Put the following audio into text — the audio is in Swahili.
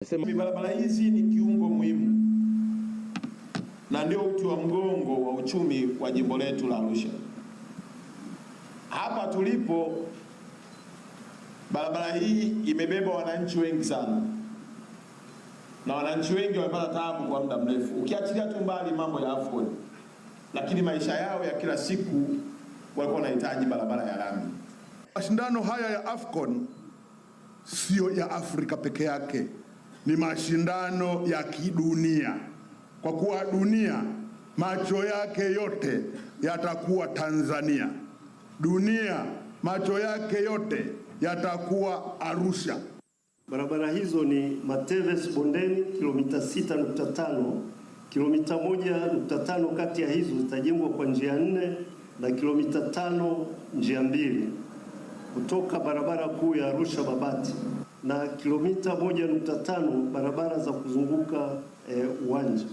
Barabara hizi ni kiungo muhimu na ndio uti wa mgongo wa uchumi wa jimbo letu la Arusha. Hapa tulipo, barabara hii imebeba wananchi wengi sana, na wananchi wengi wamepata taabu kwa muda mrefu, ukiachilia tu mbali mambo ya AFCON, lakini maisha yao ya kila siku walikuwa wanahitaji barabara ya lami. Mashindano haya ya AFCON sio ya Afrika peke yake, ni mashindano ya kidunia, kwa kuwa dunia macho yake yote yatakuwa Tanzania. Dunia macho yake yote yatakuwa Arusha. Barabara hizo ni Mateves Bondeni kilomita 6.5, kilomita 1.5 kati ya hizo zitajengwa kwa njia 4 na kilomita 5 njia 2 kutoka barabara kuu ya Arusha Babati, na kilomita 1.5 barabara za kuzunguka uwanja.